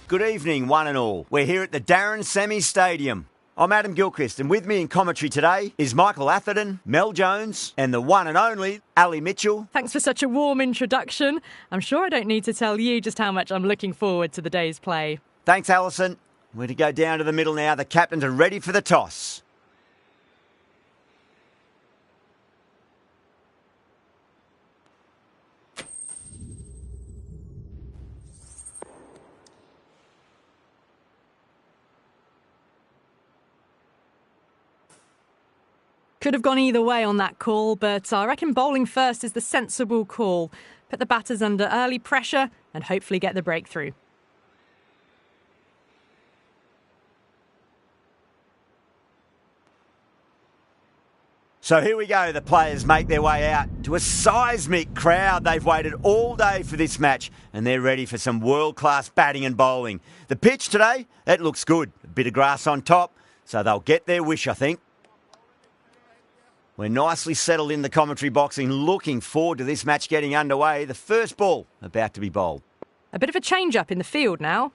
Good evening, one and all. We're here at the Darren Sammy Stadium. I'm Adam Gilchrist, and with me in commentary today is Michael Atherton, Mel Jones, and the one and only Ali Mitchell. Thanks for such a warm introduction. I'm sure I don't need to tell you just how much I'm looking forward to the day's play. Thanks, Alison. We're to go down to the middle now. The captains are ready for the toss. Could have gone either way on that call, but I reckon bowling first is the sensible call. Put the batters under early pressure and hopefully get the breakthrough. So here we go. The players make their way out to a seismic crowd. They've waited all day for this match and they're ready for some world-class batting and bowling. The pitch today, that looks good. A bit of grass on top, so they'll get their wish, I think. We're nicely settled in the commentary box and looking forward to this match getting underway. The first ball about to be bowled. A bit of a change-up in the field now.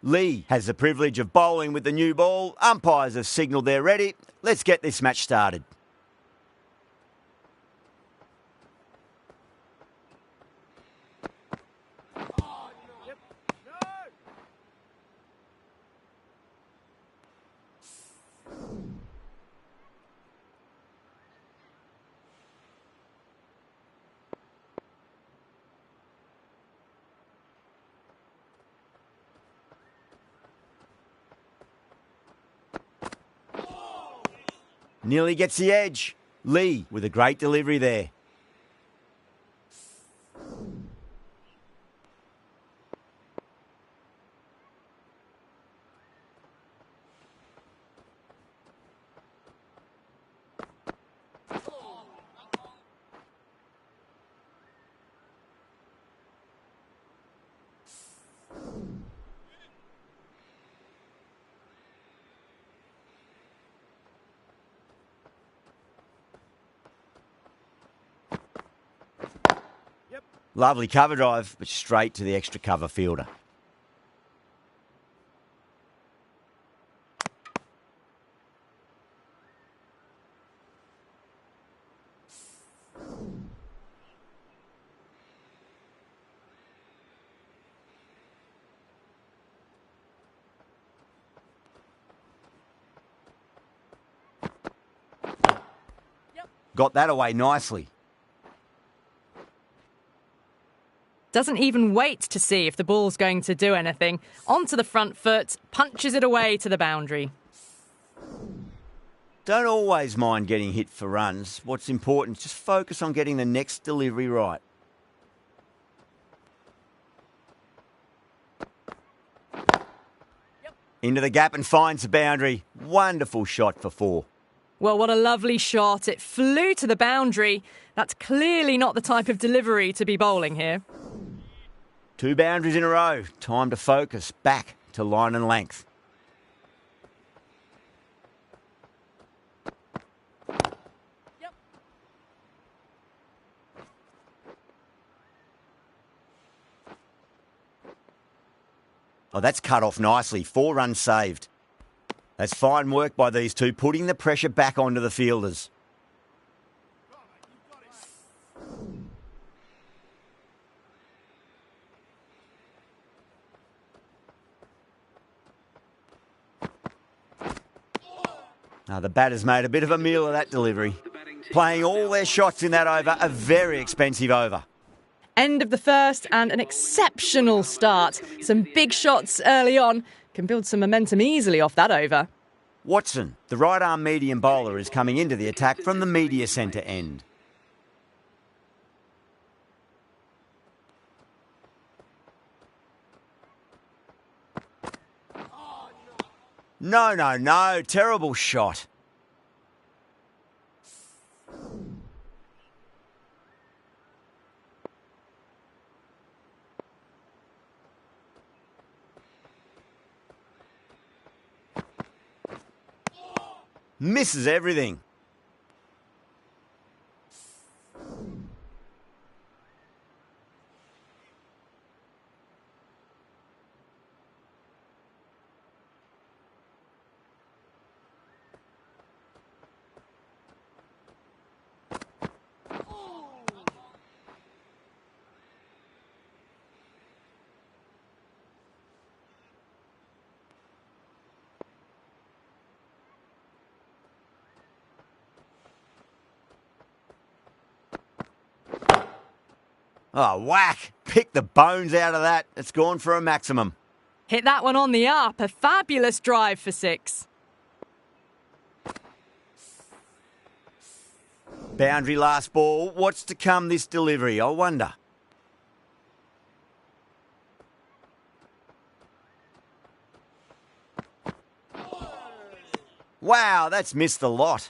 Lee has the privilege of bowling with the new ball. Umpires have signalled they're ready. Let's get this match started. Nearly gets the edge. Lee with a great delivery there. Lovely cover drive, but straight to the extra cover fielder. Got that away nicely. Doesn't even wait to see if the ball's going to do anything. Onto the front foot, punches it away to the boundary. Don't always mind getting hit for runs. What's important is just focus on getting the next delivery right. Into the gap and finds the boundary. Wonderful shot for 4. Well, what a lovely shot. It flew to the boundary. That's clearly not the type of delivery to be bowling here. 2 boundaries in a row. Time to focus. Back to line and length. Oh, that's cut off nicely. 4 runs saved. That's fine work by these two, putting the pressure back onto the fielders. Now, the batters made a bit of a meal of that delivery. Playing all their shots in that over, a very expensive over. End of the first and an exceptional start. Some big shots early on. Can build some momentum easily off that over. Watson, the right-arm medium bowler, is coming into the attack from the media centre end. No. Terrible shot. Misses everything. Oh, whack! Pick the bones out of that. It's gone for a maximum. Hit that one on the up. A fabulous drive for 6. Boundary last ball. What's to come this delivery, I wonder? Wow, that's missed the lot.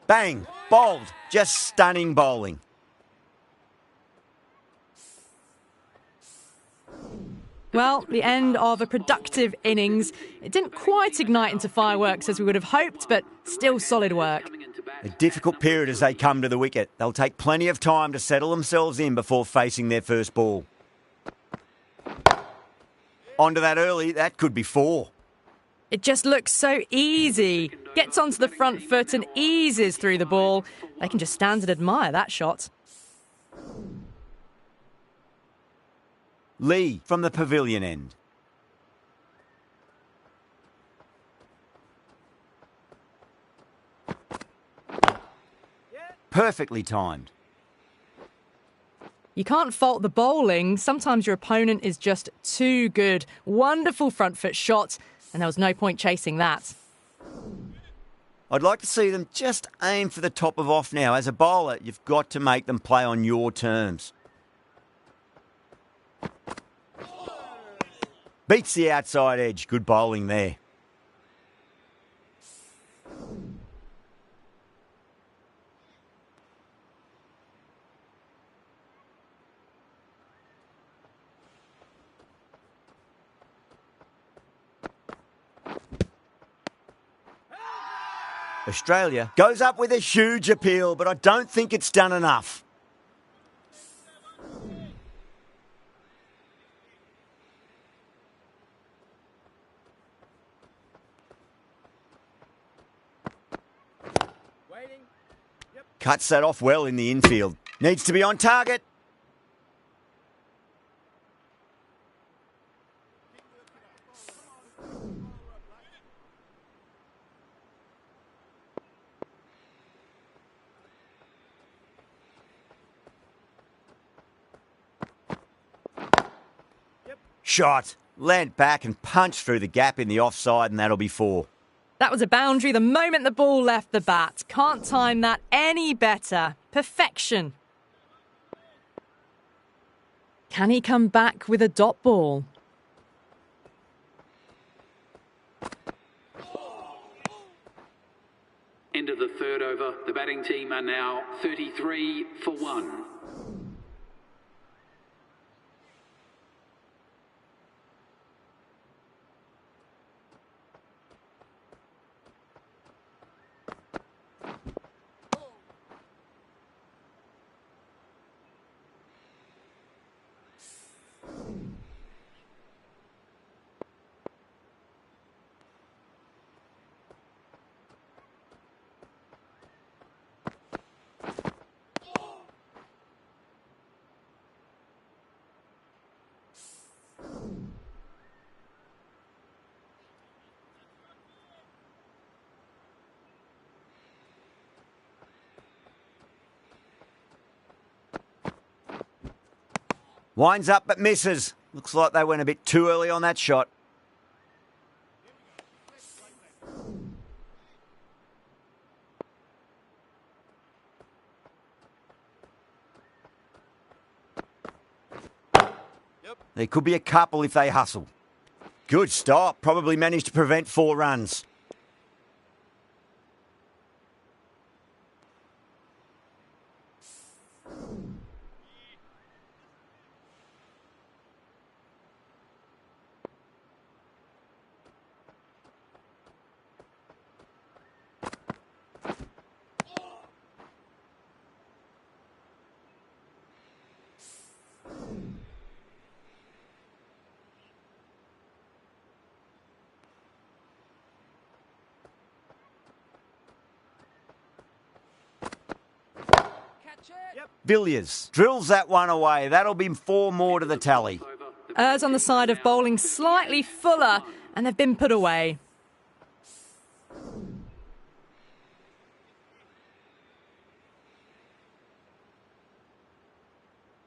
Bang! Bowled. Just stunning bowling. Well, the end of a productive innings. It didn't quite ignite into fireworks as we would have hoped, but still solid work. A difficult period as they come to the wicket. They'll take plenty of time to settle themselves in before facing their first ball. Onto that early, that could be 4. It just looks so easy. Gets onto the front foot and eases through the ball. They can just stand and admire that shot. Lee from the pavilion end. Perfectly timed. You can't fault the bowling. Sometimes your opponent is just too good. Wonderful front foot shot, and there was no point chasing that. I'd like to see them just aim for the top of off now. As a bowler, you've got to make them play on your terms. Beats the outside edge. Good bowling there. Australia goes up with a huge appeal, but I don't think it's done enough. Cuts that off well in the infield. Needs to be on target. Shot. Leant back and punched through the gap in the offside, and that'll be 4. That was a boundary the moment the ball left the bat. Can't time that any better. Perfection. Can he come back with a dot ball? End of the third over. The batting team are now 33 for 1. Winds up but misses. Looks like they went a bit too early on that shot. There could be a couple if they hustle. Good stop. Probably managed to prevent 4 runs. Villiers drills that one away. That'll be 4 more to the tally. The errs on the side of bowling slightly fuller, and they've been put away.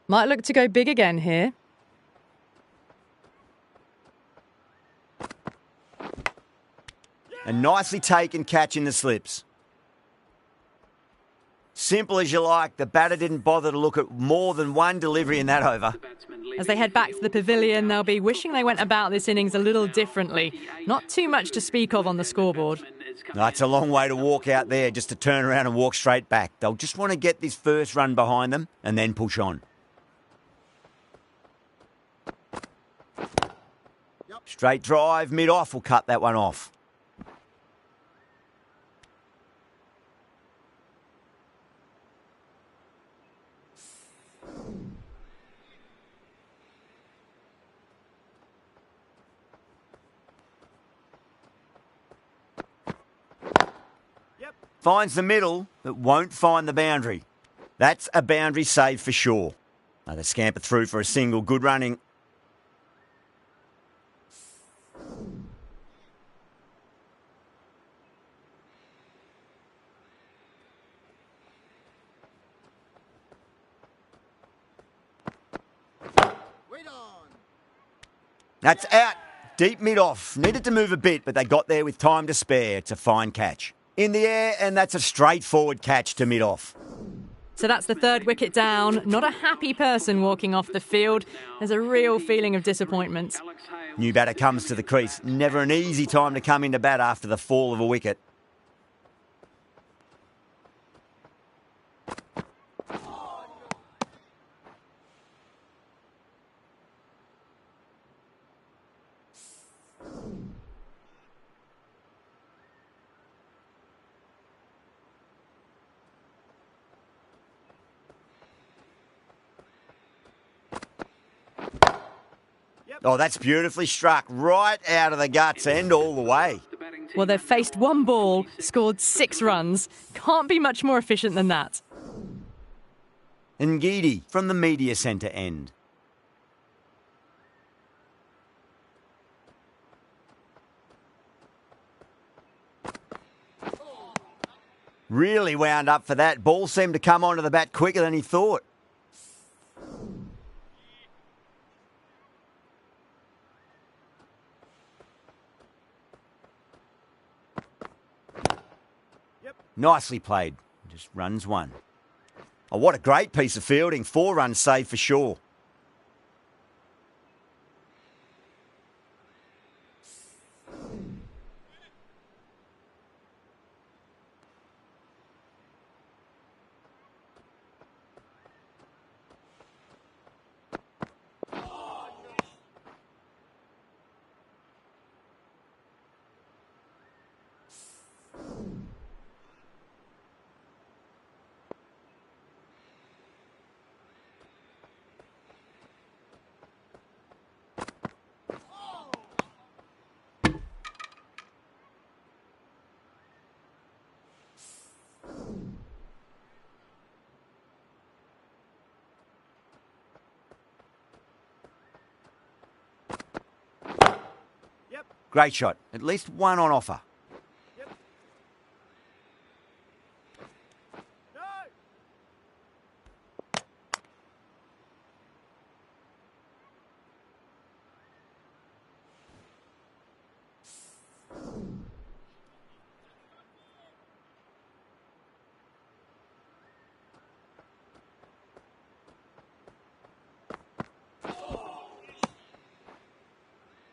Might look to go big again here. A nicely taken catch in the slips. Simple as you like, the batter didn't bother to look at more than one delivery in that over. As they head back to the pavilion, they'll be wishing they went about this innings a little differently. Not too much to speak of on the scoreboard. That's a long way to walk out there just to turn around and walk straight back. They'll just want to get this first run behind them and then push on. Straight drive, mid-off will cut that one off. Finds the middle, but won't find the boundary. That's a boundary save for sure. Now they scamper through for a single. Good running. That's out. Deep mid-off. Needed to move a bit, but they got there with time to spare. It's a fine catch. In the air, and that's a straightforward catch to mid-off. So that's the third wicket down. Not a happy person walking off the field. There's a real feeling of disappointment. New batter comes to the crease. Never an easy time to come into bat after the fall of a wicket. Oh, that's beautifully struck. Right out of the guts and all the way. Well, they've faced one ball, scored 6 runs. Can't be much more efficient than that. Ngidi from the media centre end. Really wound up for that. Ball seemed to come onto the bat quicker than he thought. Nicely played. Just runs one. Oh, what a great piece of fielding. 4 runs saved for sure. Great shot. At least one on offer.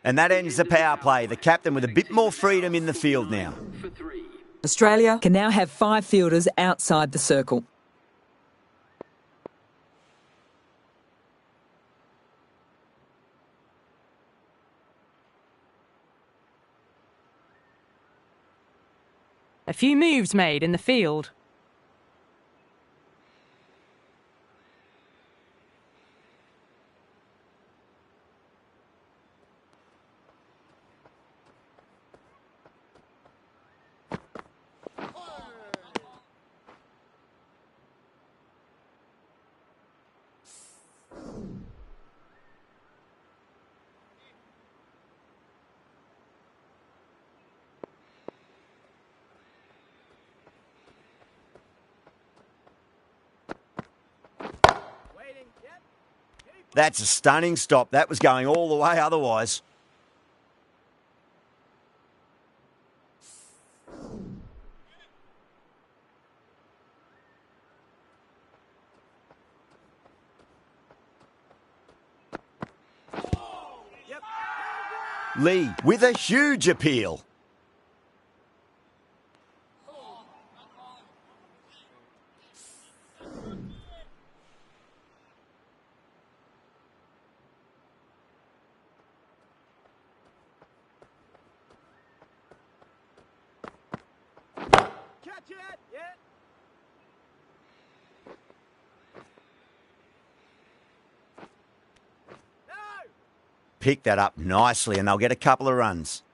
And that ends the power play. The captain with a bit more freedom in the field now. Australia can now have 5 fielders outside the circle. A few moves made in the field. That's a stunning stop. That was going all the way otherwise. Lee with a huge appeal. Pick that up nicely and they'll get a couple of runs.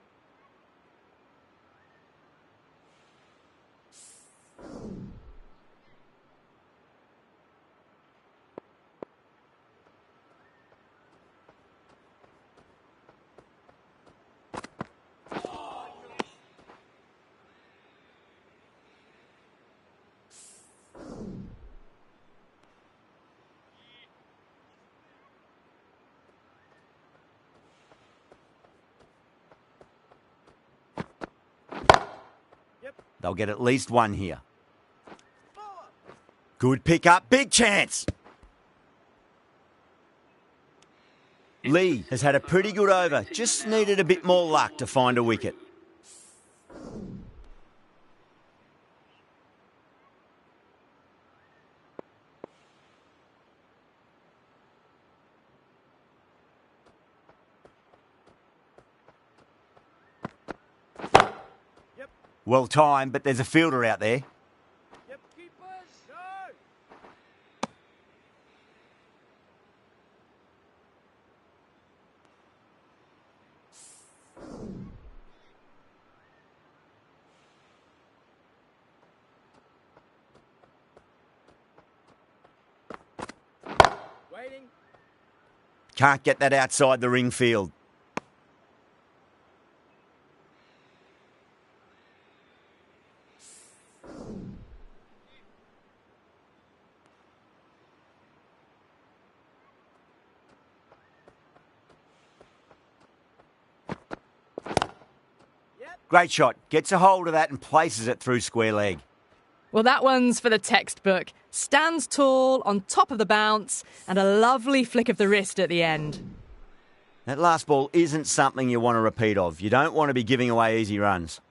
They'll get at least one here. Good pick up, big chance. Lee has had a pretty good over, just needed a bit more luck to find a wicket. Well timed, but there's a fielder out there. Can't get that outside the ring field. Great shot. Gets a hold of that and places it through square leg. Well, that one's for the textbook. Stands tall, on top of the bounce, and a lovely flick of the wrist at the end. That last ball isn't something you want to repeat of. You don't want to be giving away easy runs.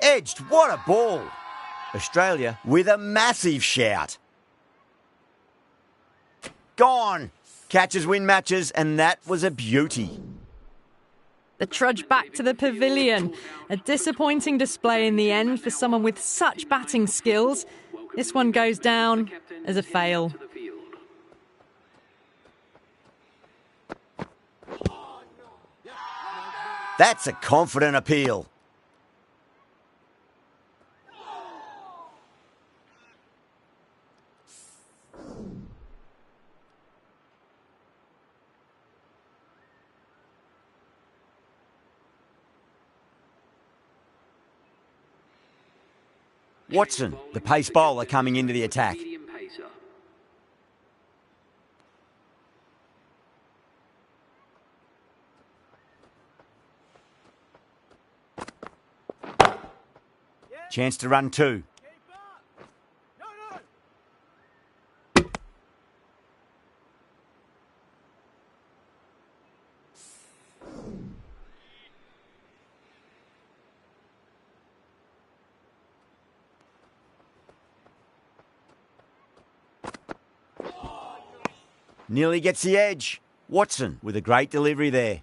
Edged, what a ball! Australia with a massive shout. Gone! Catches win matches, and that was a beauty. The trudge back to the pavilion. A disappointing display in the end for someone with such batting skills. This one goes down as a fail. That's a confident appeal. Watson, the pace bowler, coming into the attack. Chance to run two. Nearly gets the edge. Watson with a great delivery there.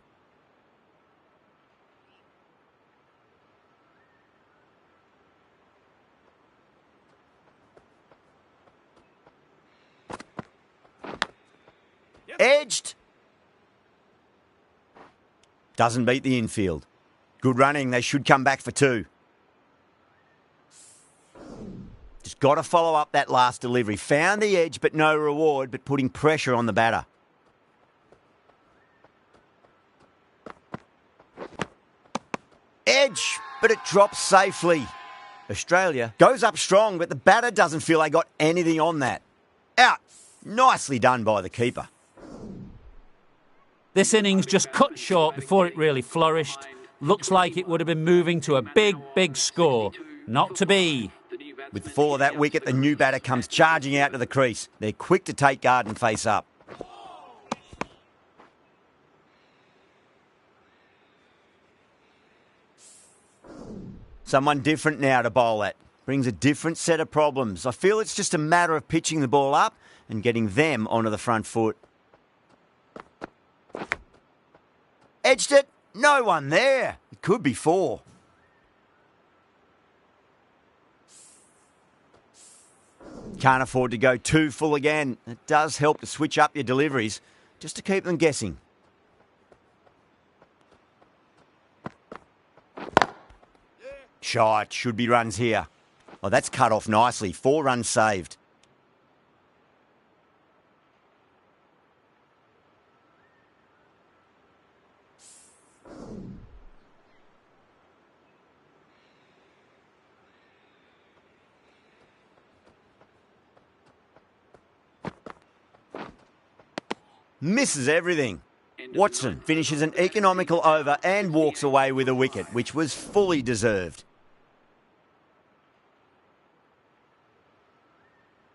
Edged. Doesn't beat the infield. Good running. They should come back for two. Got to follow up that last delivery. Found the edge, but no reward, but putting pressure on the batter. Edge, but it drops safely. Australia goes up strong, but the batter doesn't feel they got anything on that. Out. Nicely done by the keeper. This innings just cut short before it really flourished. Looks like it would have been moving to a big, big score. Not to be. With the fall of that wicket, the new batter comes charging out to the crease. They're quick to take guard and face up. Someone different now to bowl at. Brings a different set of problems. I feel it's just a matter of pitching the ball up and getting them onto the front foot. Edged it. No one there. It could be 4. Can't afford to go too full again. It does help to switch up your deliveries just to keep them guessing. Shot. Should be runs here. Oh, that's cut off nicely. 4 runs saved. Misses everything. Watson finishes an economical over and walks away with a wicket, which was fully deserved.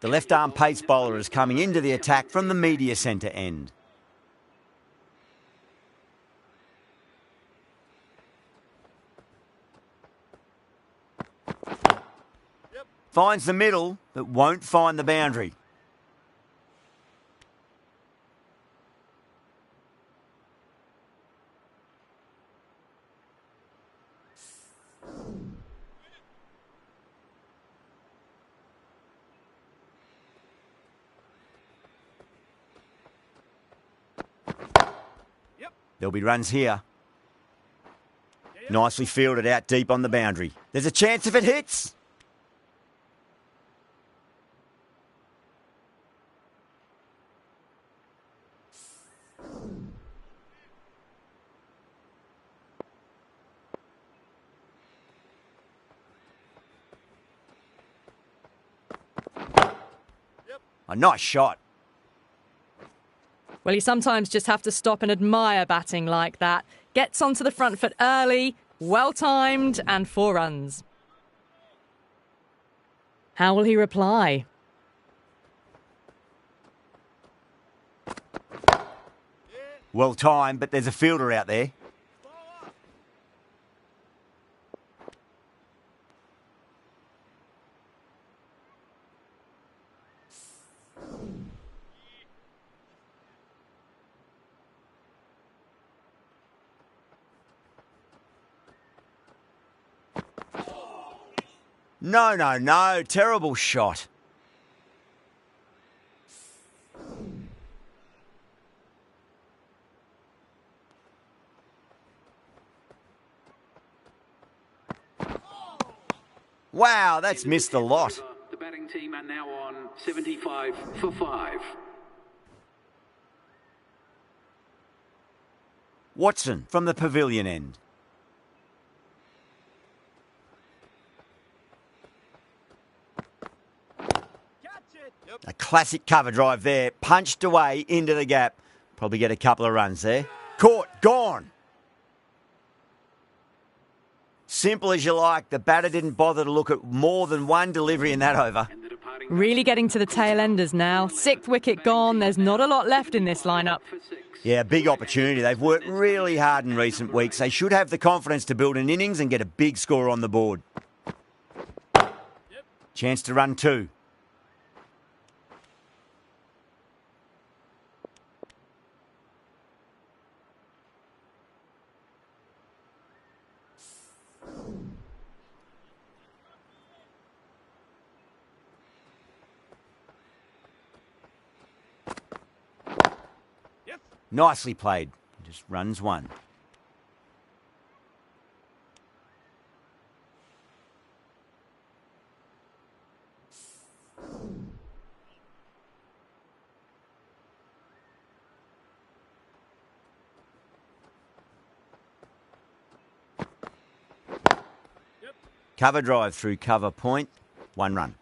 The left-arm pace bowler is coming into the attack from the media centre end. Finds the middle, but won't find the boundary. There'll be runs here. Nicely fielded out deep on the boundary. There's a chance if it hits. A nice shot. Well, you sometimes just have to stop and admire batting like that. Gets onto the front foot early, well-timed, and 4 runs. How will he reply? Well-timed, but there's a fielder out there. No. Terrible shot. Wow, that's missed a lot. The batting team are now on 75 for 5. Watson from the pavilion end. A classic cover drive there, punched away into the gap. Probably get a couple of runs there. Caught, gone. Simple as you like. The batter didn't bother to look at more than one delivery in that over. Really getting to the tail enders now. 6th wicket gone. There's not a lot left in this lineup. Yeah, big opportunity. They've worked really hard in recent weeks. They should have the confidence to build an innings and get a big score on the board. Chance to run 2. Nicely played. Just runs 1. Cover drive through cover point. 1 run.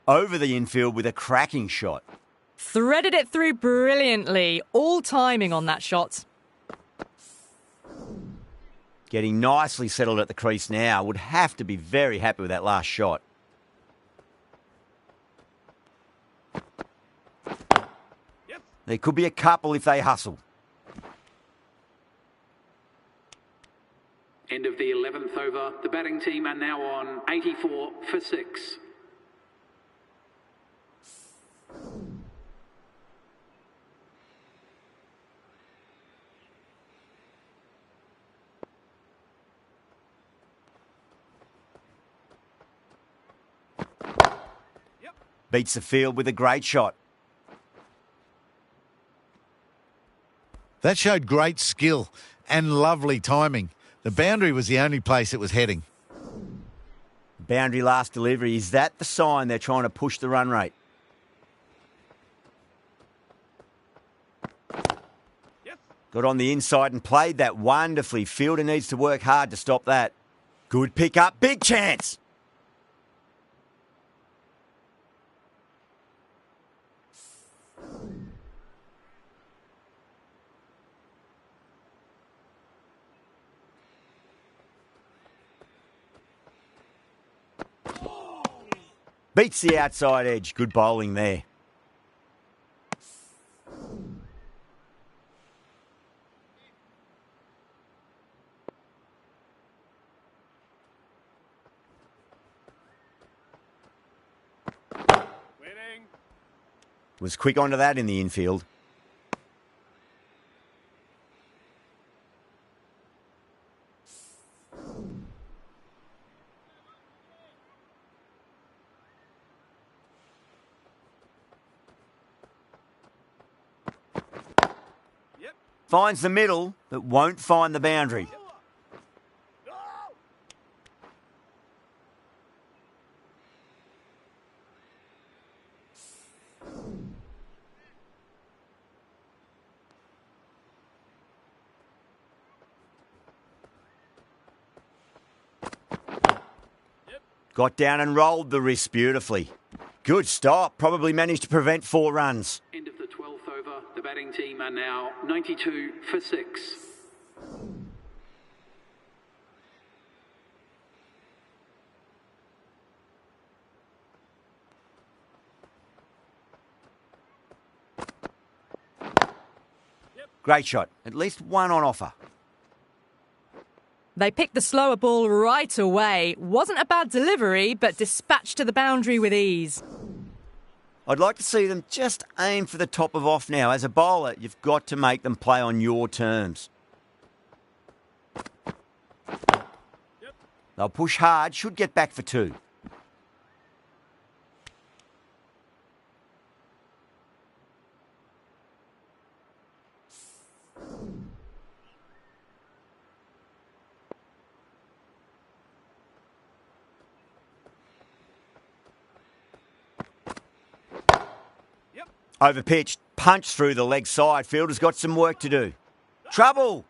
Over the infield with a cracking shot. Threaded it through brilliantly. All timing on that shot. Getting nicely settled at the crease now. Would have to be very happy with that last shot. There could be a couple if they hustle. End of the 11th over. The batting team are now on 84 for 6. Beats the field with a great shot. That showed great skill and lovely timing. The boundary was the only place it was heading. Boundary last delivery. Is that the sign they're trying to push the run rate? Got on the inside and played that wonderfully. Fielder needs to work hard to stop that. Good pick up. Big chance. Beats the outside edge. Good bowling there. Was quick onto that in the infield. Finds the middle, but won't find the boundary. Got down and rolled the wrist beautifully. Good stop. Probably managed to prevent 4 runs. End of the 12th over. The batting team are now 92 for 6. Great shot. At least one on offer. They picked the slower ball right away. Wasn't a bad delivery, but dispatched to the boundary with ease. I'd like to see them just aim for the top of off now. As a bowler, you've got to make them play on your terms. They'll push hard, should get back for 2. Over pitch, punch through the leg side. Fielder's got some work to do. Trouble!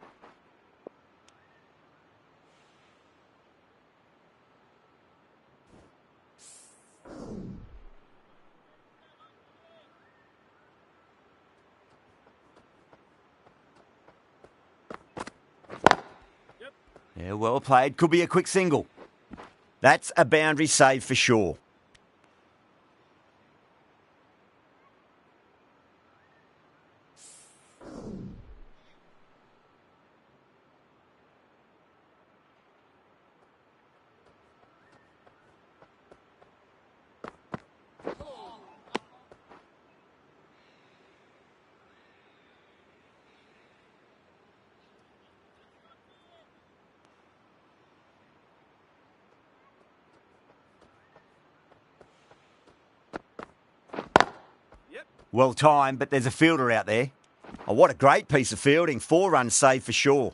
Yeah, well played. Could be a quick single. That's a boundary save for sure. Well timed, but there's a fielder out there. Oh, what a great piece of fielding. 4 runs saved for sure.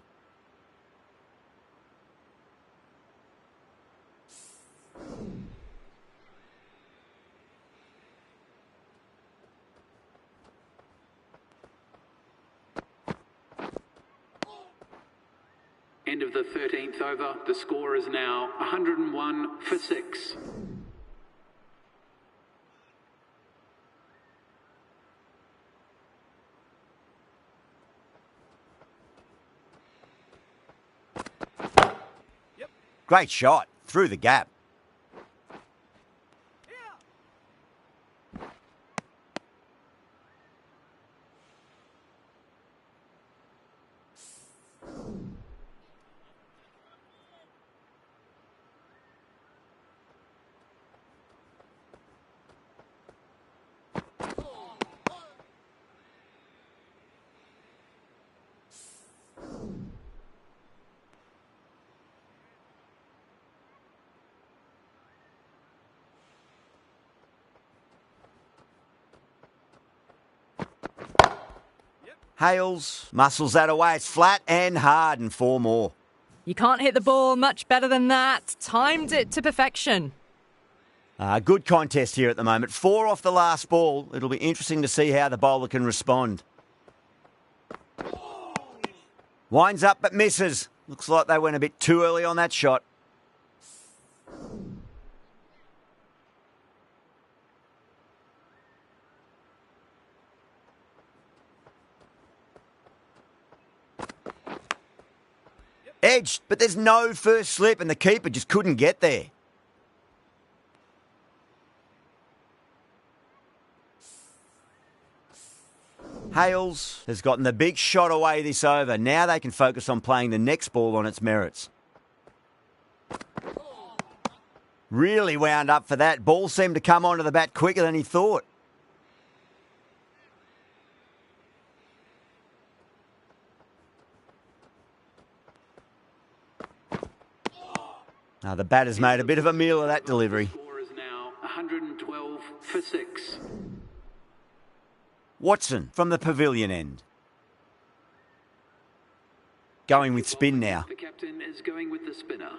End of the 13th over. The score is now 101 for 6. Great shot. Through the gap. Hales muscles that away. It's flat and hard, and 4 more. You can't hit the ball much better than that. Timed it to perfection. Good contest here at the moment. 4 off the last ball. It'll be interesting to see how the bowler can respond. Winds up but misses. Looks like they went a bit too early on that shot. Edged, but there's no first slip and the keeper just couldn't get there. Hales has gotten the big shot away this over. Now they can focus on playing the next ball on its merits. Really wound up for that. Ball seemed to come onto the bat quicker than he thought. Now the batter's made a bit of a meal of that delivery. The score is now 112 for 6. Watson from the pavilion end. Going with spin now. The captain is going with the spinner.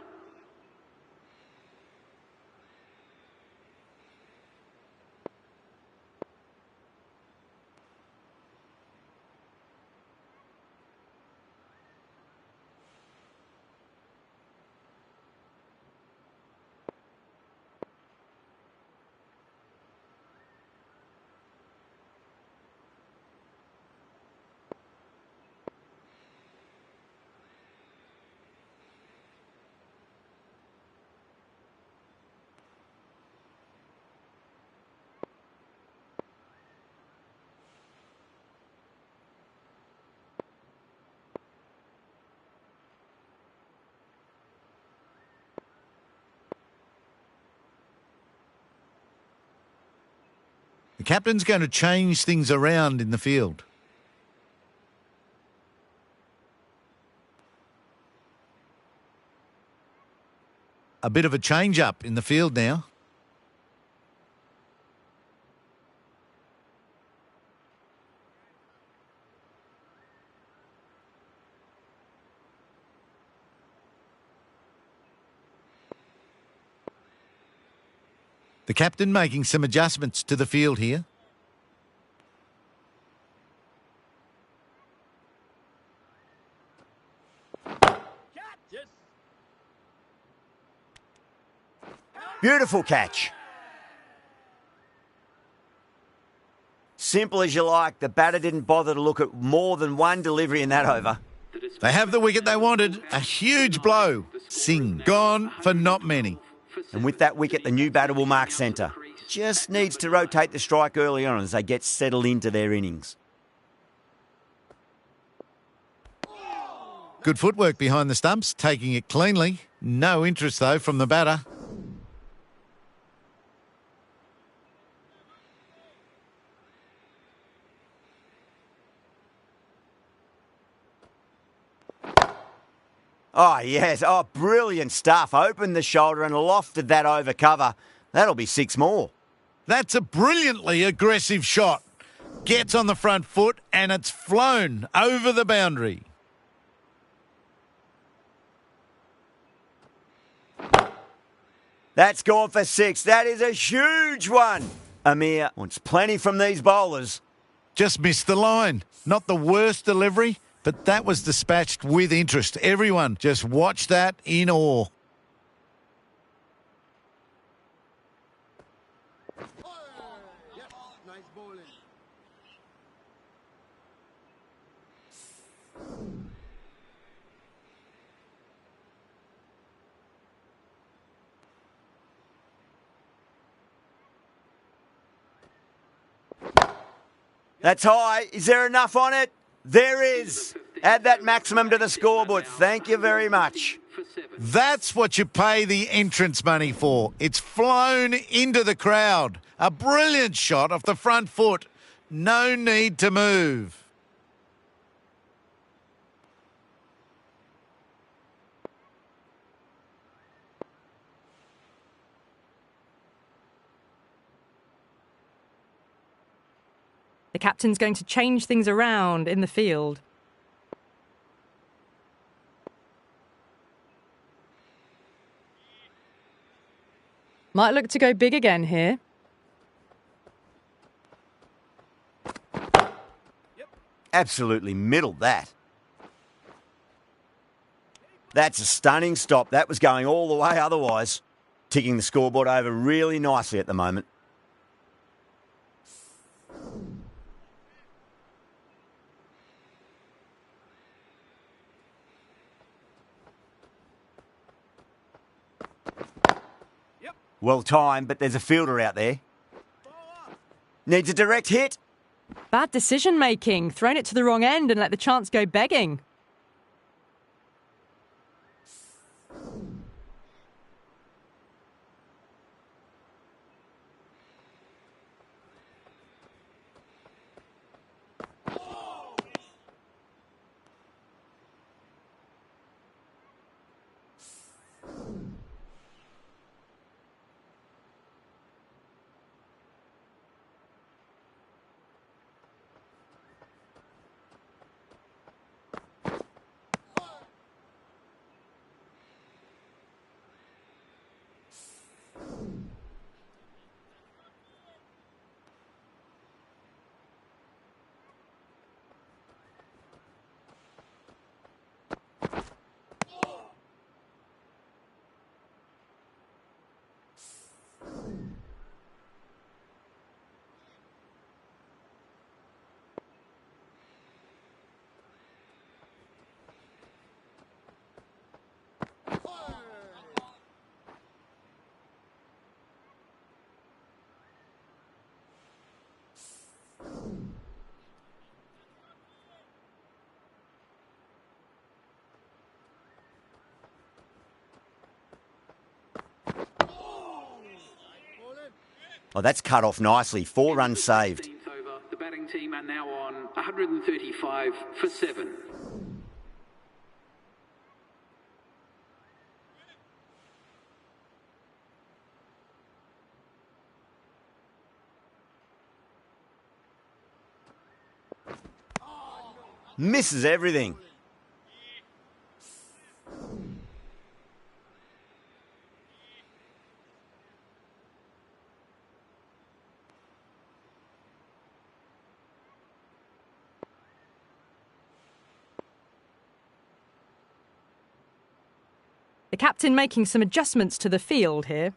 The captain's going to change things around in the field. A bit of a change-up in the field now. The captain making some adjustments to the field here. Beautiful catch. Simple as you like. The batter didn't bother to look at more than one delivery in that over. They have the wicket they wanted. A huge blow. Singh gone for not many. And with that wicket, the new batter will mark centre. Just needs to rotate the strike early on as they get settled into their innings. Good footwork behind the stumps, taking it cleanly. No interest, though, from the batter. Oh, yes. Oh, brilliant stuff. Opened the shoulder and lofted that over cover. That'll be 6 more. That's a brilliantly aggressive shot. gets on the front foot and it's flown over the boundary. That's gone for 6. That is a huge one. Amir wants plenty from these bowlers. Just missed the line. Not the worst delivery, but that was dispatched with interest. Everyone just watched that in awe. That's high. Is there enough on it? There is. Add that maximum to the scoreboard. Thank you very much. That's what you pay the entrance money for. It's flown into the crowd. A brilliant shot off the front foot. No need to move. The captain's going to change things around in the field. Might look to go big again here. Absolutely middled that. That's a stunning stop. That was going all the way otherwise. Ticking the scoreboard over really nicely at the moment. Well timed, but there's a fielder out there. Needs a direct hit. Bad decision making. Thrown it to the wrong end and let the chance go begging. Oh, that's cut off nicely. 4 runs saved. Over. The batting team are now on 135 for 7. Misses everything. The captain making some adjustments to the field here.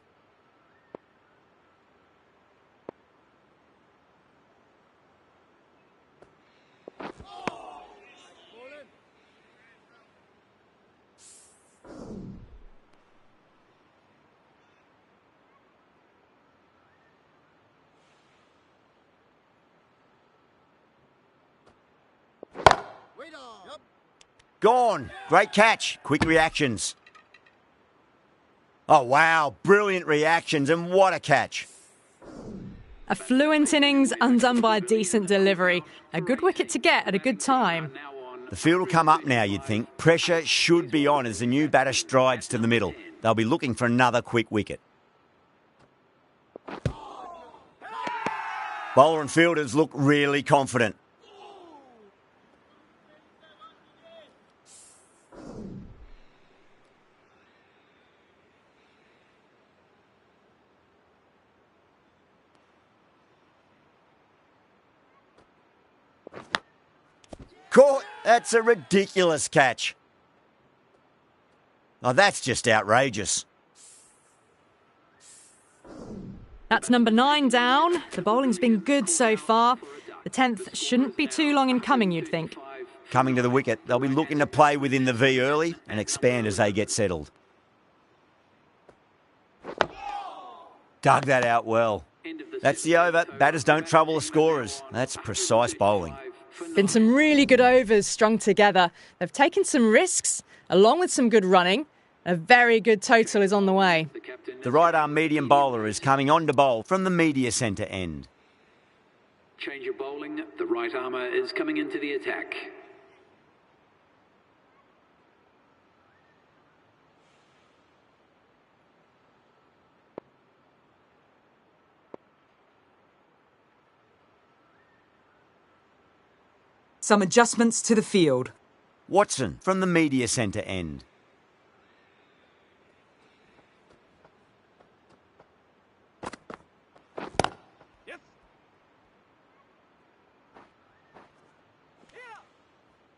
Gone. Great catch. Quick reactions. Oh, wow. Brilliant reactions, and what a catch. A fluent innings undone by a decent delivery. A good wicket to get at a good time. The field will come up now, you'd think. Pressure should be on as the new batter strides to the middle. They'll be looking for another quick wicket. Bowler and fielders look really confident. Caught. That's a ridiculous catch. Oh, that's just outrageous. That's number 9 down. The bowling's been good so far. The 10th shouldn't be too long in coming, you'd think. Coming to the wicket, they'll be looking to play within the V early and expand as they get settled. Dug that out well. That's the over. Batters don't trouble the scorers. That's precise bowling. Been some really good overs strung together. They've taken some risks, along with some good running. A very good total is on the way. The right-arm medium bowler is coming on to bowl from the media centre end. Change of bowling. The right armour is coming into the attack. Some adjustments to the field. Watson from the media centre end.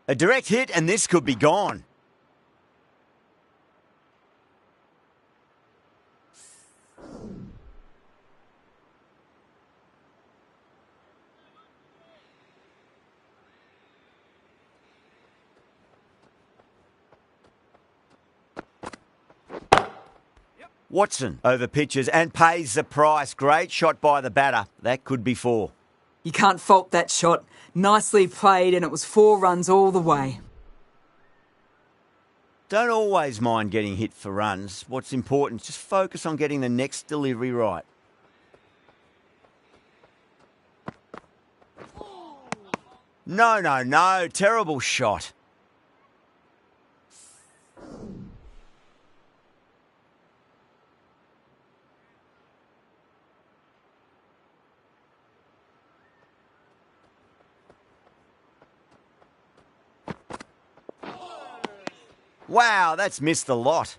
A direct hit and this could be gone. Watson over pitches and pays the price. Great shot by the batter. That could be 4. You can't fault that shot. Nicely played, and it was 4 runs all the way. Don't always mind getting hit for runs. What's important is just focus on getting the next delivery right. No. Terrible shot. Wow, that's missed the lot.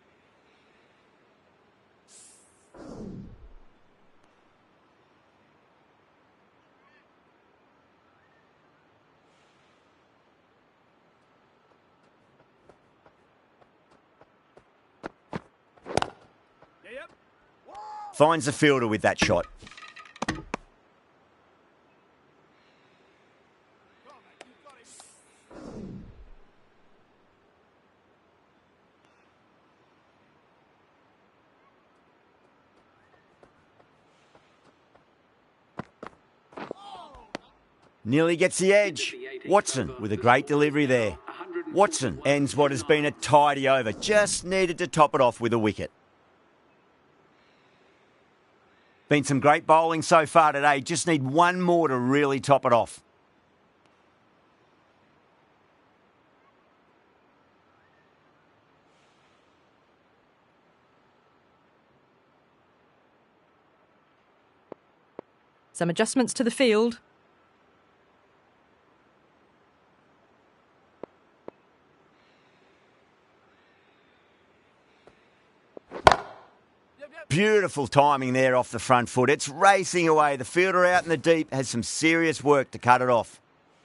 Finds the fielder with that shot. Nearly gets the edge. Watson with a great delivery there. Watson ends what has been a tidy over. Just needed to top it off with a wicket. Been some great bowling so far today. Just need one more to really top it off. Some adjustments to the field. Beautiful timing there off the front foot. It's racing away. The fielder out in the deep has some serious work to cut it off.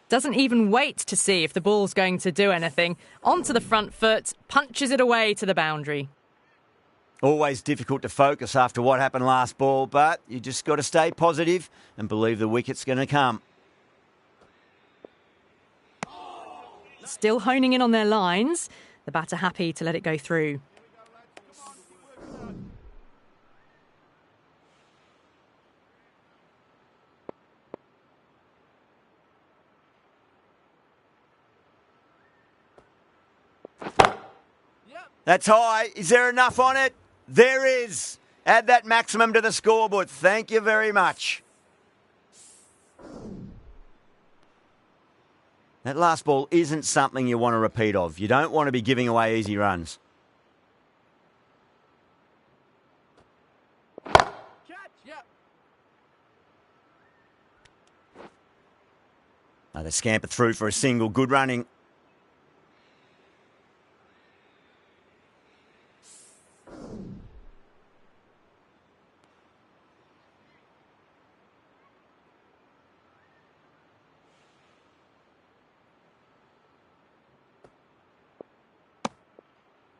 Doesn't even wait to see if the ball's going to do anything. Onto the front foot, punches it away to the boundary. Always difficult to focus after what happened last ball, but you just got to stay positive and believe the wicket's going to come. Still honing in on their lines. The batter happy to let it go through. That's high. Is there enough on it? There is. Add that maximum to the scoreboard. Thank you very much. That last ball isn't something you want to repeat of. You don't want to be giving away easy runs. They scamper through for a single. Good running.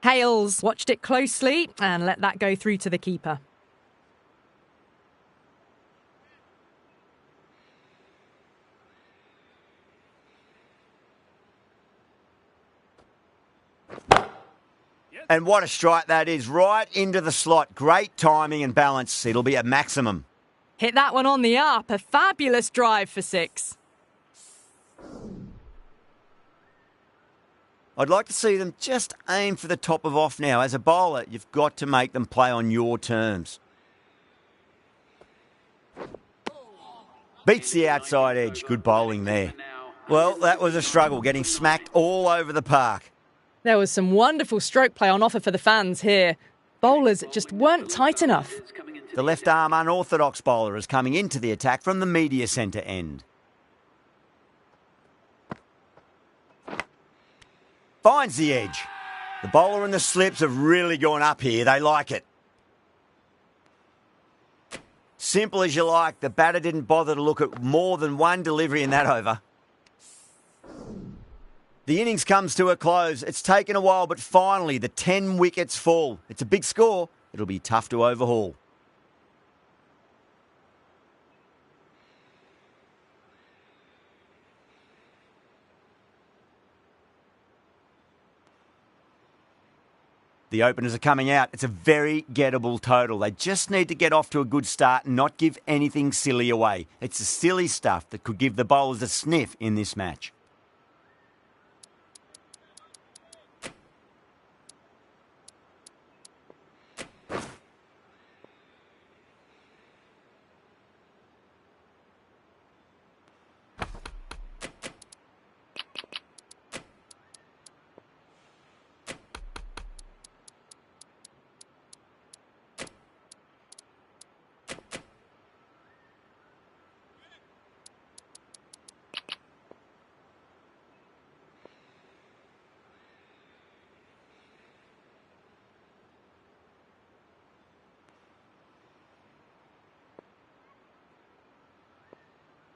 Hales watched it closely and let that go through to the keeper. And what a strike that is, right into the slot. Great timing and balance. It'll be a maximum. Hit that one on the up. A fabulous drive for 6. I'd like to see them just aim for the top of off now. As a bowler, you've got to make them play on your terms. Beats the outside edge. Good bowling there. Well, that was a struggle, getting smacked all over the park. There was some wonderful stroke play on offer for the fans here. Bowlers just weren't tight enough. The left-arm unorthodox bowler is coming into the attack from the media centre end. Finds the edge. The bowler and the slips have really gone up here. They like it. Simple as you like. The batter didn't bother to look at more than one delivery in that over. The innings comes to a close. It's taken a while, but finally the 10 wickets fall. It's a big score. It'll be tough to overhaul. The openers are coming out. It's a very gettable total. They just need to get off to a good start and not give anything silly away. It's the silly stuff that could give the bowlers a sniff in this match.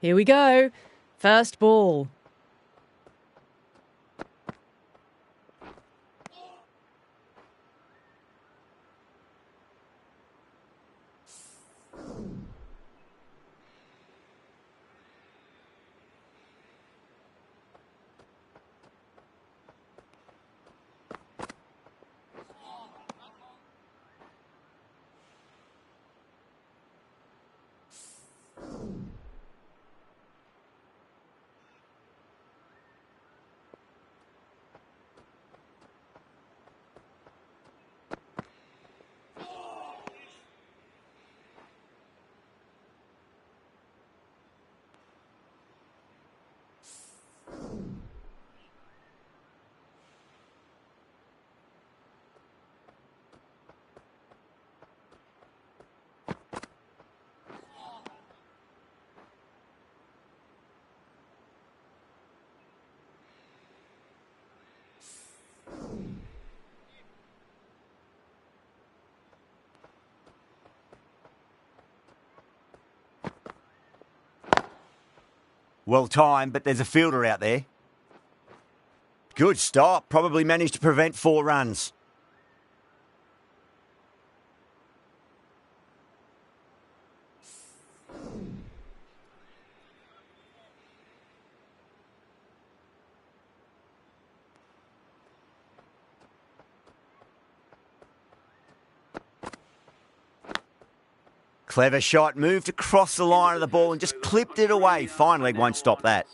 Here we go. First ball. Well timed, but there's a fielder out there. Good stop. Probably managed to prevent 4 runs. Clever shot, moved across the line of the ball and just clipped it away. Fine leg won't stop that.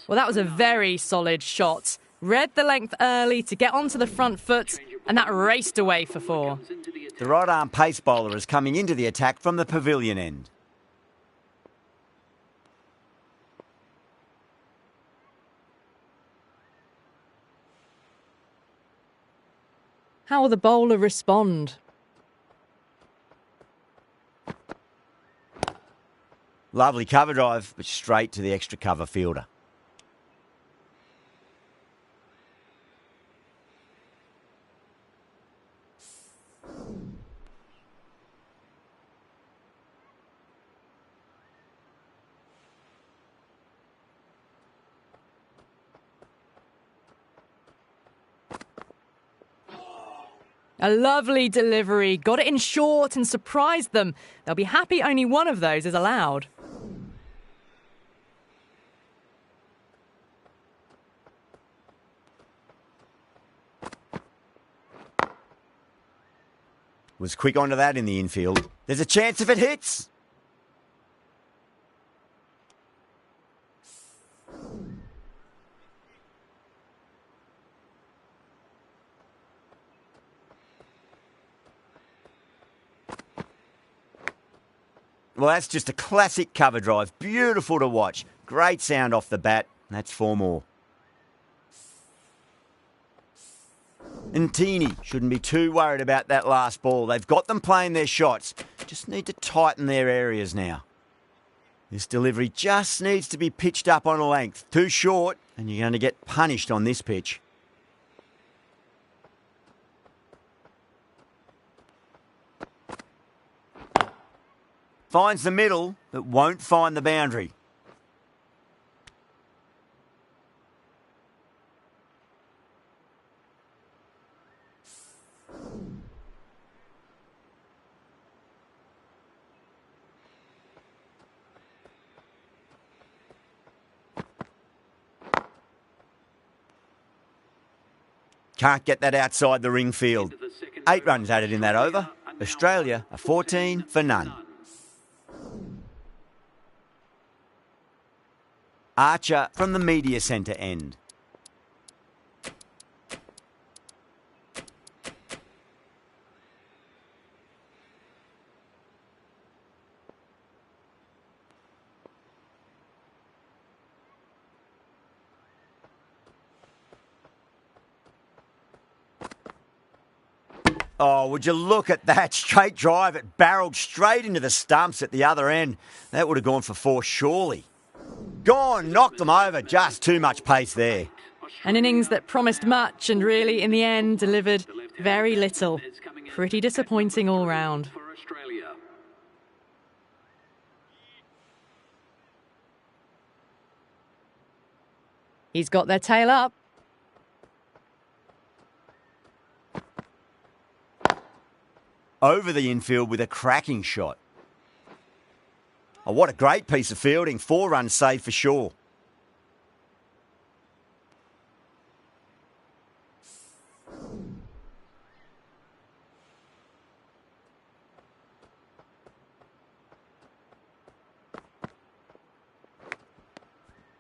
Well, that was a very solid shot. Read the length early to get onto the front foot, and that raced away for 4. The right arm pace bowler is coming into the attack from the pavilion end. How will the bowler respond? Lovely cover drive, but straight to the extra cover fielder. A lovely delivery. Got it in short and surprised them. They'll be happy only one of those is allowed. Was quick onto that in the infield. There's a chance if it hits. Well, that's just a classic cover drive. Beautiful to watch. Great sound off the bat. That's 4 more. And Teeny shouldn't be too worried about that last ball. They've got them playing their shots. Just need to tighten their areas now. This delivery just needs to be pitched up on a length. Too short, and you're going to get punished on this pitch. Finds the middle, but won't find the boundary. Can't get that outside the ring field. 8 runs added in that over. Australia are 14 for none. Archer from the media centre end. Oh, would you look at that straight drive? It barreled straight into the stumps at the other end. That would have gone for 4 surely. Gone, knocked them over. Just too much pace there. An innings that promised much and really, in the end, delivered very little. Pretty disappointing all round. He's got their tail up. Over the infield with a cracking shot. Oh, what a great piece of fielding. 4 runs saved for sure.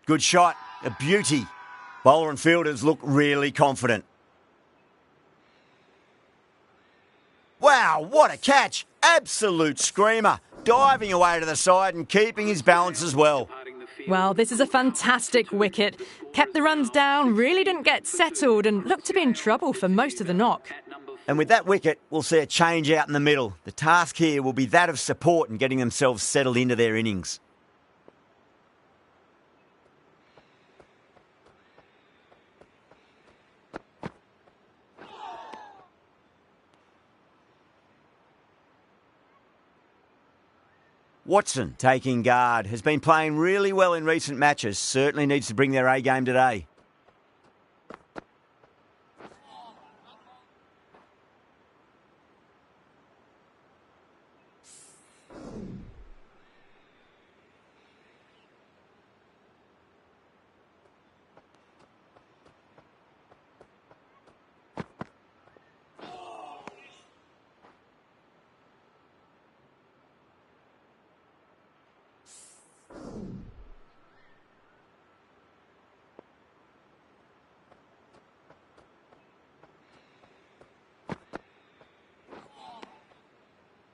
Good shot. A beauty. Bowler and fielders look really confident. Wow, what a catch. Absolute screamer. Diving away to the side and keeping his balance as well. Well, this is a fantastic wicket. Kept the runs down, really didn't get settled and looked to be in trouble for most of the knock. And with that wicket, we'll see a change out in the middle. The task here will be that of support and getting themselves settled into their innings. Watson, taking guard, has been playing really well in recent matches. Certainly needs to bring their A game today.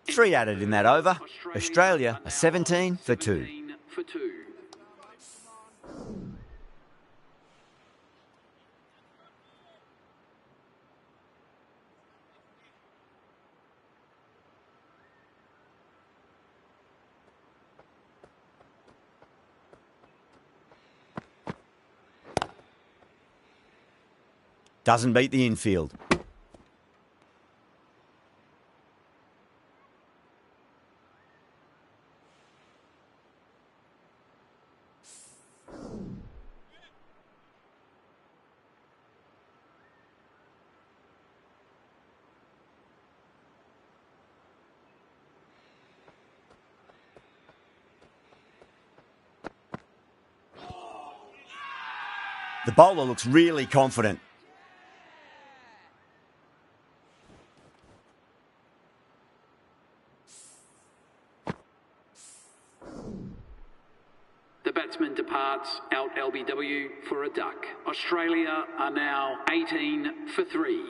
Three added in that over. Australia are 17 for 2. Doesn't beat the infield. The bowler looks really confident. The batsman departs out LBW for a duck. Australia are now 18 for 3.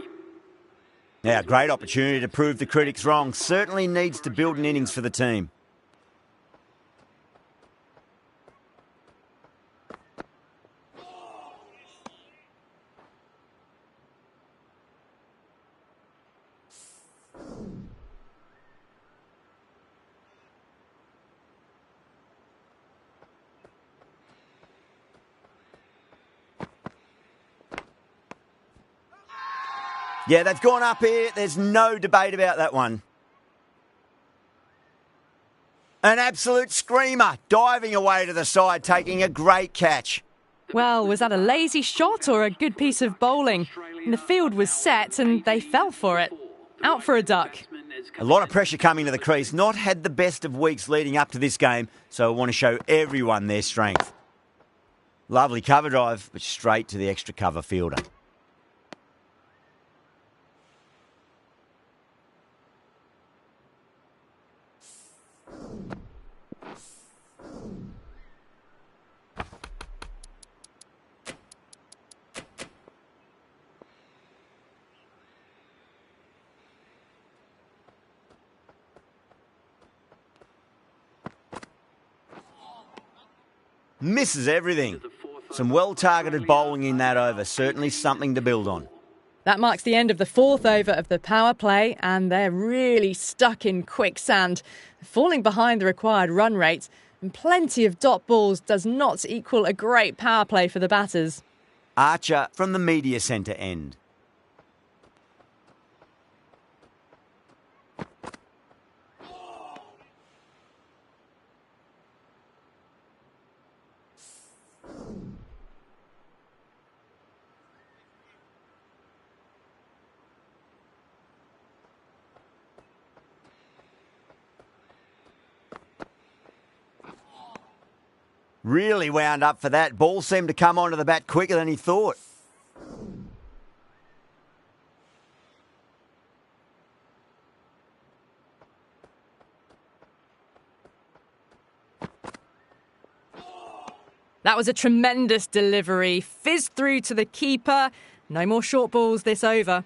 Now, great opportunity to prove the critics wrong. Certainly needs to build an innings for the team. Yeah, they've gone up here. There's no debate about that one. An absolute screamer, diving away to the side, taking a great catch. Well, was that a lazy shot or a good piece of bowling? And the field was set and they fell for it. Out for a duck. A lot of pressure coming to the crease. Not had the best of weeks leading up to this game, so I want to show everyone their strength. Lovely cover drive, but straight to the extra cover fielder. Misses everything. Some well-targeted bowling in that over. Certainly something to build on. That marks the end of the fourth over of the power play, and they're really stuck in quicksand, falling behind the required run rate, and plenty of dot balls does not equal a great power play for the batters. Archer from the media centre end. Really wound up for that. Ball seemed to come onto the bat quicker than he thought. That was a tremendous delivery. Fizzed through to the keeper. No more short balls this over.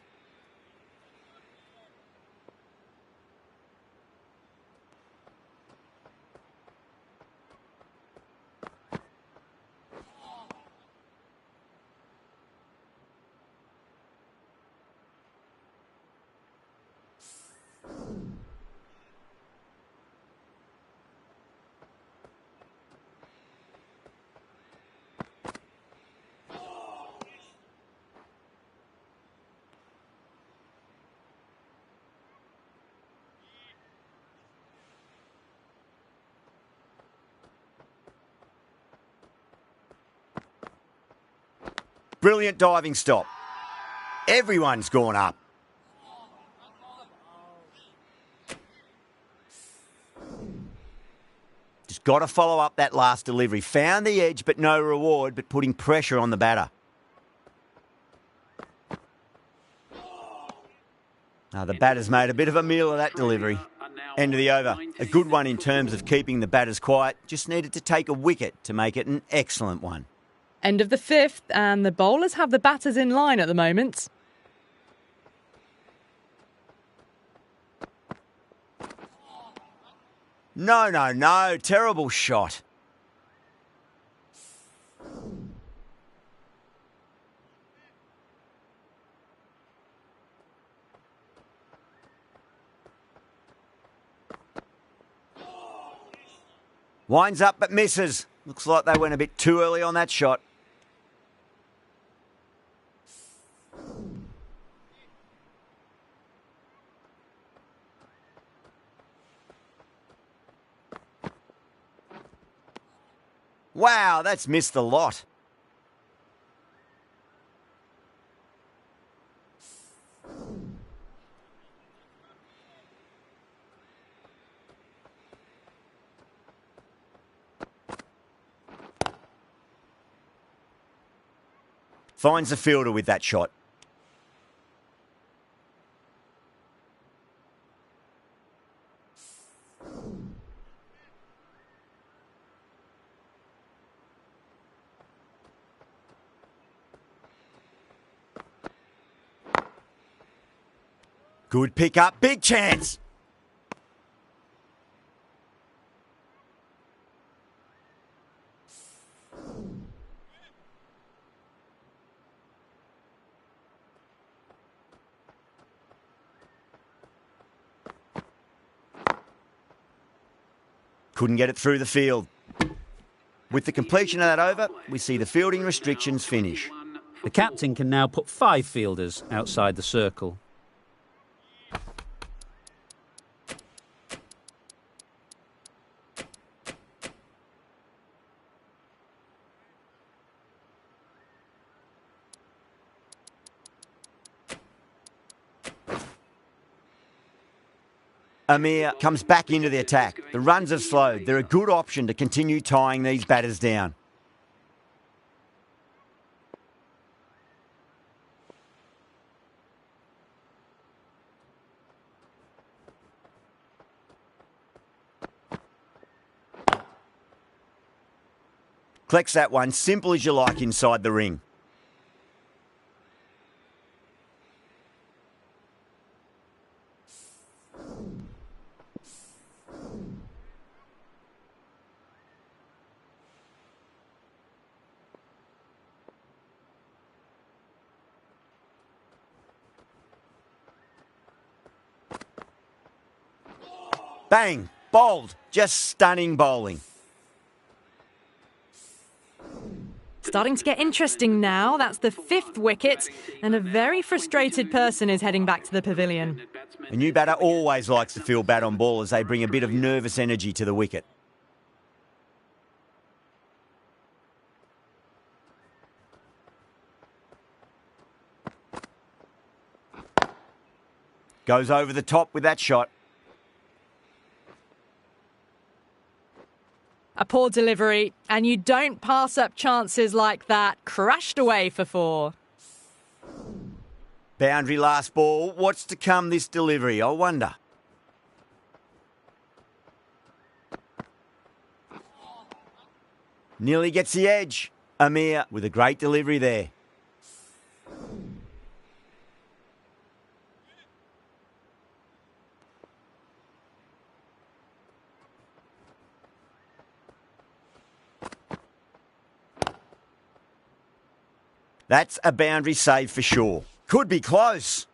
Brilliant diving stop. Everyone's gone up. Just got to follow up that last delivery. Found the edge, but no reward, but putting pressure on the batter. Now, the batter's made a bit of a meal of that delivery. End of the over. A good one in terms of keeping the batters quiet. Just needed to take a wicket to make it an excellent one. End of the fifth, and the bowlers have the batters in line at the moment. No. Terrible shot. Winds up but misses. Looks like they went a bit too early on that shot. Wow, that's missed the lot. Finds the fielder with that shot. Good pick up, big chance. Couldn't get it through the field. With the completion of that over, we see the fielding restrictions finish. The captain can now put 5 fielders outside the circle. Amir comes back into the attack. The runs have slowed. They're a good option to continue tying these batters down. Collects that one, simple as you like, inside the ring. Bang! Bowled. Just stunning bowling. Starting to get interesting now. That's the 5th wicket, and a very frustrated person is heading back to the pavilion. A new batter always likes to feel bat on ball as they bring a bit of nervous energy to the wicket. Goes over the top with that shot. A poor delivery, and you don't pass up chances like that. Crashed away for 4. Boundary last ball. What's to come this delivery, I wonder? Nearly gets the edge. Amir with a great delivery there. That's a boundary save for sure. Could be close.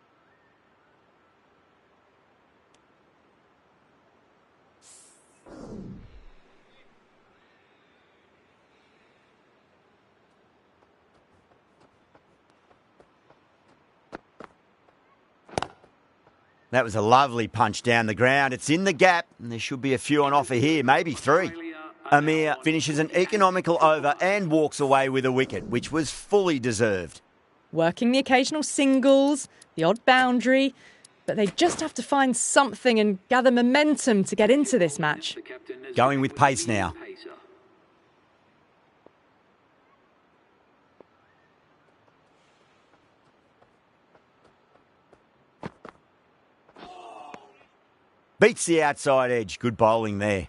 That was a lovely punch down the ground. It's in the gap, and there should be a few on offer here, maybe 3. Amir finishes an economical over and walks away with a wicket, which was fully deserved. Working the occasional singles, the odd boundary, but they just have to find something and gather momentum to get into this match. Going with pace now. Beats the outside edge. Good bowling there.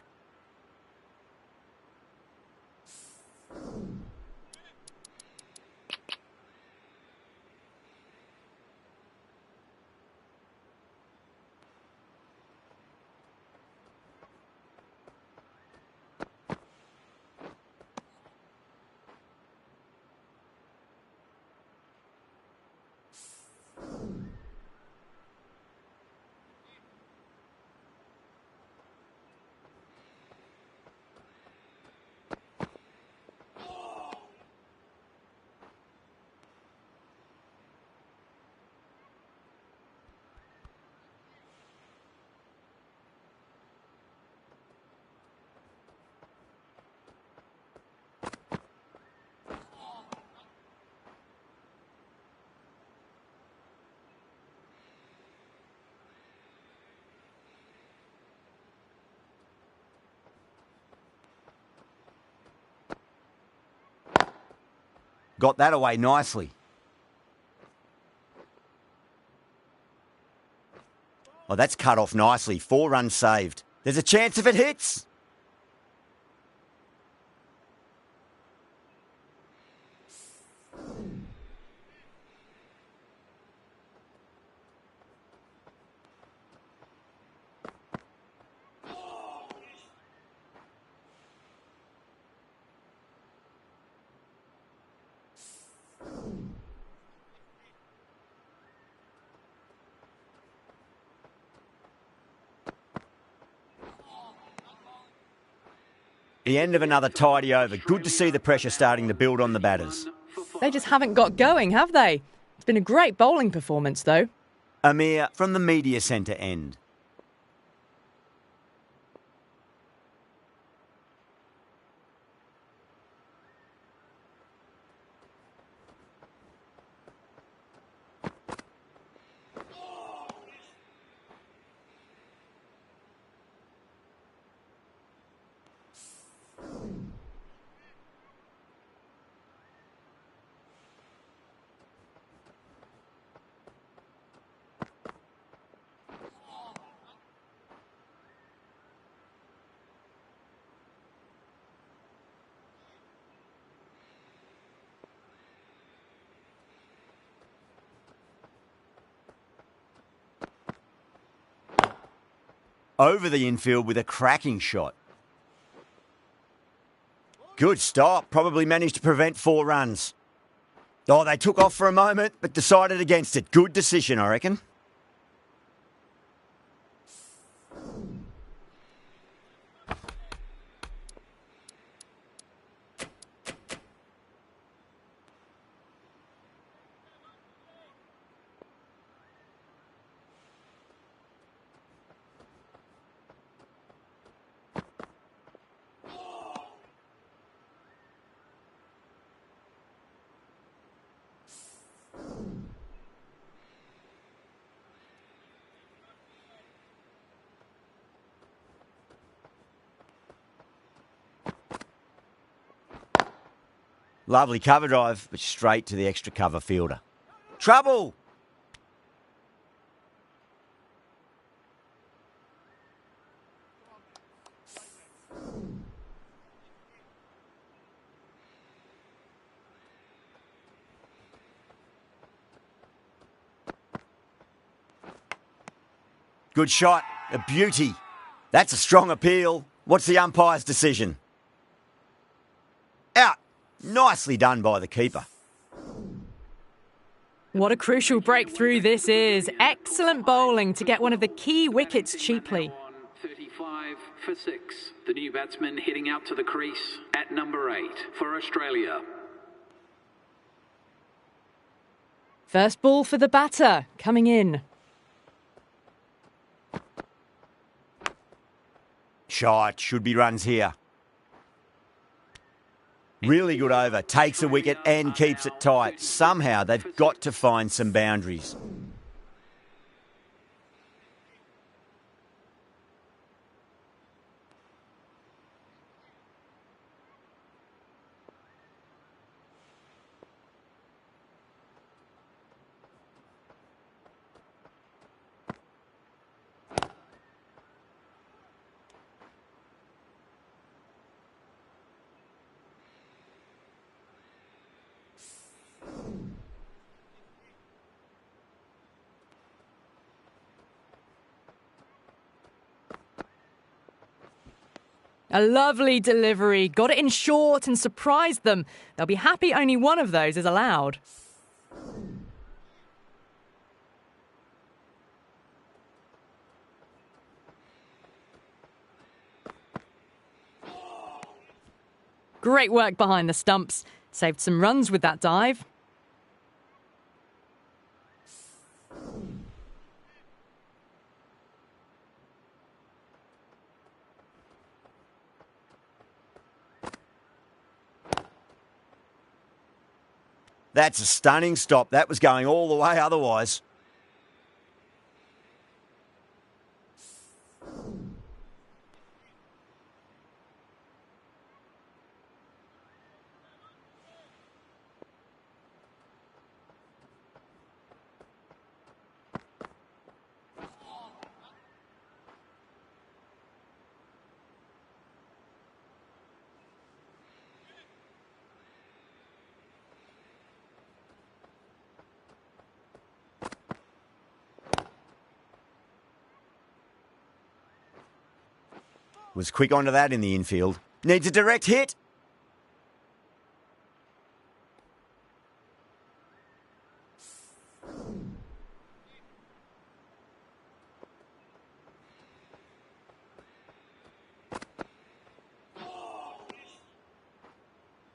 Got that away nicely. Oh, that's cut off nicely. 4 runs saved. There's a chance if it hits. The end of another tidy over. Good to see the pressure starting to build on the batters. They just haven't got going, have they? It's been a great bowling performance, though. Amir from the media centre end. Over the infield with a cracking shot. Good stop. Probably managed to prevent 4 runs. Oh, they took off for a moment, but decided against it. Good decision, I reckon. Lovely cover drive, but straight to the extra cover fielder. Trouble! Good shot. A beauty. That's a strong appeal. What's the umpire's decision? Out. Nicely done by the keeper. What a crucial breakthrough this is. Excellent bowling to get one of the key wickets cheaply. 35 for 6. The new batsman heading out to the crease at number 8 for Australia. First ball for the batter, coming in. Shot. Should be runs here. Really good over. Takes a wicket and keeps it tight. Somehow they've got to find some boundaries. A lovely delivery. Got it in short and surprised them. They'll be happy only one of those is allowed. Great work behind the stumps. Saved some runs with that dive. That's a stunning stop. That was going all the way otherwise. Was quick onto that in the infield. Needs a direct hit.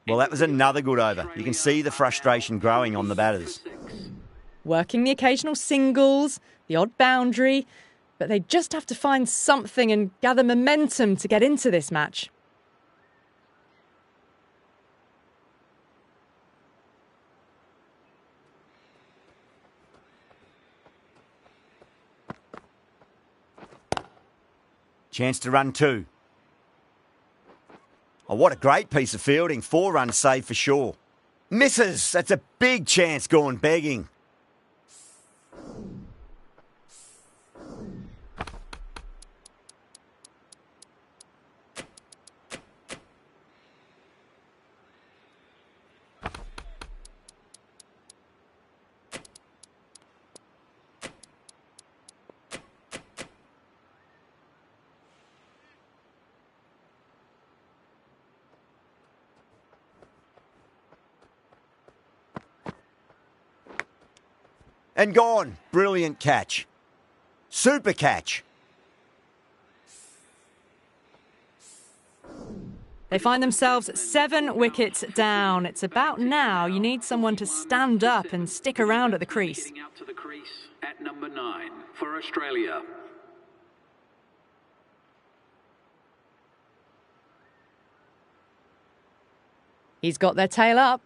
Well, that was another good over. You can see the frustration growing on the batters. Working the occasional singles, the odd boundary, but they just have to find something and gather momentum to get into this match. Chance to run 2. Oh, what a great piece of fielding. 4 runs saved for sure. Misses. That's a big chance gone begging. And gone. Brilliant catch. Super catch. They find themselves 7 wickets down. It's about now you need someone to stand up and stick around at the crease. Heading out to the crease at number 9 for Australia. He's got their tail up.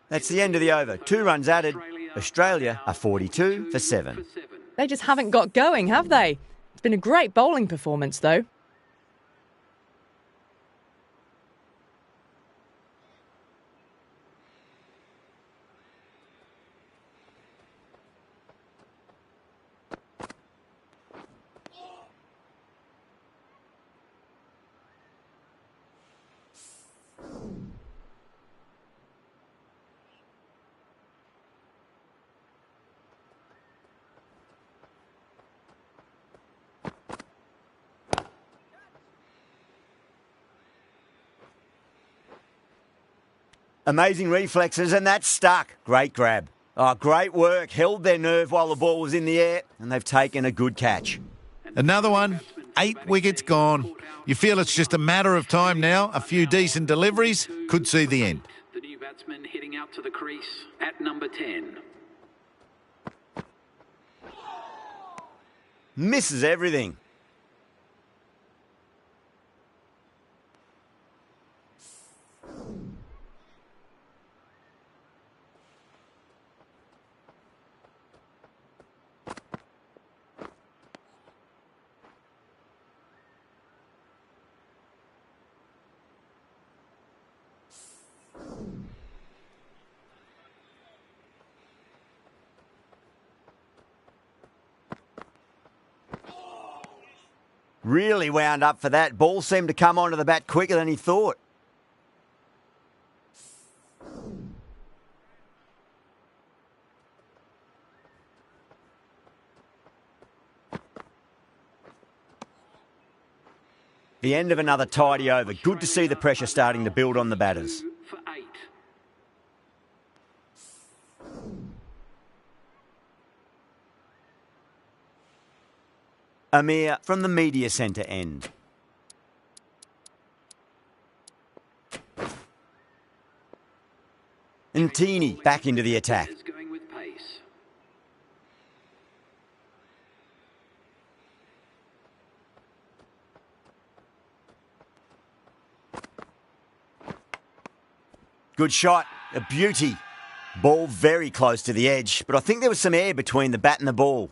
That's the end of the over. 2 runs added. Australia are 42 for 7. They just haven't got going, have they? It's been a great bowling performance, though. Amazing reflexes, and that's stuck. Great grab. Oh, great work. Held their nerve while the ball was in the air, and they've taken a good catch. Another one. 8 wickets gone. You feel it's just a matter of time now. A few decent deliveries could see the end. The new batsman heading out to the crease at number 10. Misses everything. Really wound up for that. Ball seemed to come onto the bat quicker than he thought. The end of another tidy over. Good to see the pressure starting to build on the batters. For 8. Amir from the media centre end. And Teeny back into the attack. Going with pace. Good shot, a beauty. Ball very close to the edge, but I think there was some air between the bat and the ball.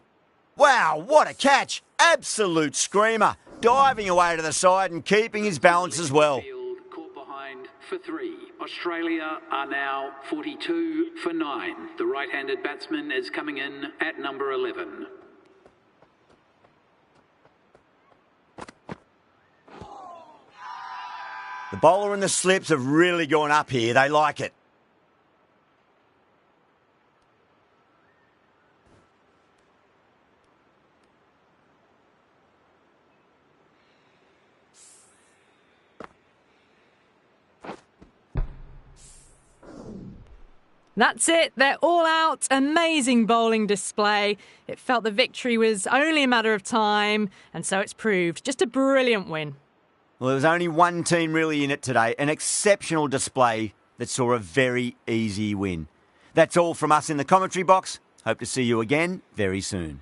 Wow, what a catch! Absolute screamer. Diving away to the side and keeping his balance as well. Caught behind for 3. Australia are now 42 for 9. The right-handed batsman is coming in at number 11. The bowler and the slips have really gone up here. They like it. That's it, they're all out. Amazing bowling display. It felt the victory was only a matter of time, and so it's proved. Just a brilliant win. Well, there was only one team really in it today. An exceptional display that saw a very easy win. That's all from us in the commentary box. Hope to see you again very soon.